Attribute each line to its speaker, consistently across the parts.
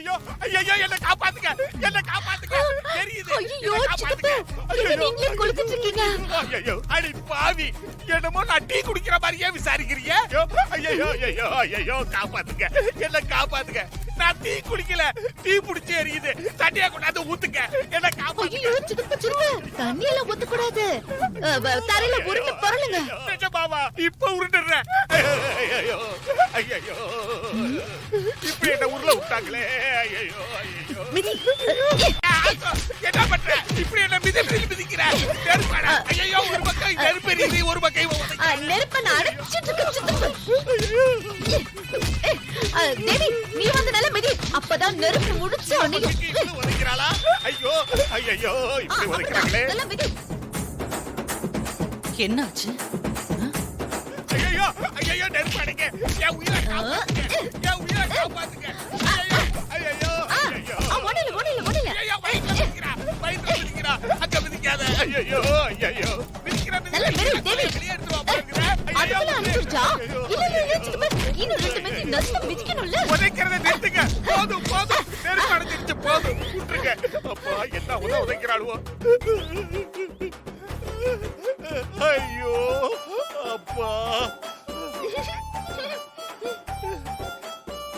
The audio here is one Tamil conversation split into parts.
Speaker 1: ஐயோ ஐயோ என்ன காப்பாத்துங்க, என்ன காப்பாத்துங்க. தெரியுது.
Speaker 2: ஐயோ சித்தப்பா, நீங்களே கொளுத்திட்டு இருக்கீங்க.
Speaker 1: ஐயோ அடி பாவி, என்னமோ நான் டீ குடிக்கிற மாதிரியே விசாரிக்கிறீங்க. ஐயோ ஐயோ ஐயோ காப்பாத்துங்க, என்ன காப்பாத்துங்க. நான் டீ குடிக்கல, டீ புடிச்சு எரியுது. தண்ணியா கொண்டாந்து ஊத்துங்க, என்ன காப்பாத்துங்க.
Speaker 2: ஐயோ சித்தப்பா சித்தப்பா, தண்ணி எல்லாம் ஊத்த கூடாது. தரையில உருண்டு பரலுங்க.
Speaker 1: நிஜமாவா? இப்ப உருண்டுறேன். ஐயோ ஐயோ இப்ப என்ன உருள விட்டாங்களே. ஐயோ ஐயோ
Speaker 2: மிதி.
Speaker 1: என்ன பண்ற? இப்படி என்ன மிதிக்கிற? நெருப்பாடா? ஐயோ ஒரு பக்கம் நெருப்பெரியுது, ஒரு பக்கம்
Speaker 2: நெருப்ப நான் அடைச்சிட்டு இருக்கேன் சித்தப்பா. தேவி நீ வந்து நல்ல மிதி, அப்பதான் நெருப்பு முடிச்சு அணையும்.
Speaker 1: உதைக்கிறாளா? ஐயோ ஐயோ இப்படி உதைக்கிறாங்களே.
Speaker 2: நல்ல மிதி.
Speaker 3: என்னாச்சு?
Speaker 1: ஐயோ ஐயோ நெருப்பாடுங்க, என் உயிரை காப்பாத்துங்க, என் உயிரை காப்பாத்துங்க. ஐயோ ஐயோ
Speaker 2: ஓடல.
Speaker 1: ஐயோ வயித்துல மிதிக்கிறா, அங்க மிதிக்காத. ஐயோ ஐயோ மிதிக்கிற
Speaker 2: நல்ல மிதி தேவி.
Speaker 1: வெளியே எடுத்து வா பாருங்க. ஐயோ
Speaker 2: அதுக்குள்ள அனுப்பிச்சா? இல்ல சித்தப்பா, இன்னும் 2 மிதி நல்லா மிதிக்கணும்ல.
Speaker 1: உதைக்கிறத நிறுத்துங்க. போதும் நெருப்பு அடைஞ்சிருச்சு, போதும் விட்டுருங்க. அப்பா என்ன உதைக்கிறாளுவோ. ஐயோ அப்பா.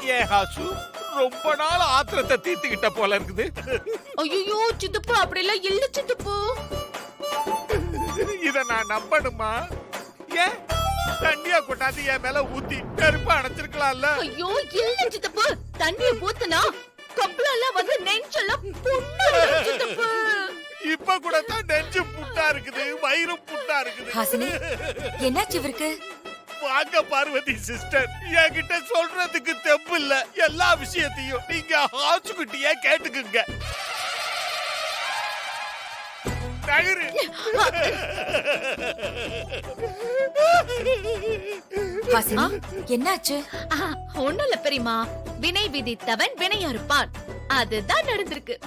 Speaker 1: ஏ ஹாசு, ரொம்ப நாள் ஆத்திரத்தை தீர்த்துக்கிட்ட போல இருக்குது.
Speaker 2: ஐயோ சித்தப்பா, அப்படி எல்லாம் இல்ல சித்தப்பா.
Speaker 1: இத நான் நம்பணுமா? ஏன் தண்ணியா கொண்டாந்து என் மேல ஊத்தி நெருப்பு அணைச்சிருக்கலாம்ல.
Speaker 2: ஐயோ இல்ல சித்தப்பா, தண்ணிய ஊத்துனா கப்பலெல்லாம் வந்து நெஞ்செல்லாம் புண்ணாயிடும் சித்தப்பா.
Speaker 1: இப்ப கூட தான் நெஞ்சு புட்டா இருக்குது, வயிறும் புட்டா இருக்குது.
Speaker 3: ஹாசினி, என்னாச்சு இவருக்கு?
Speaker 1: வாங்க பார்வதி சிஸ்டர், என்கிட்ட சொல்றதுக்கு தெம்பு இல்ல. எல்லா விஷயத்தையும் நீங்க ஹாசுகிட்டயே கேட்டுக்குங்க. நகரு.
Speaker 3: ஹாசினி, என்னாச்சு?
Speaker 2: ஒண்ணும் இல்ல பெரியமா, வினை விதித்தவன் வினை அறுப்பான். அதுதான் நடந்திருக்கு.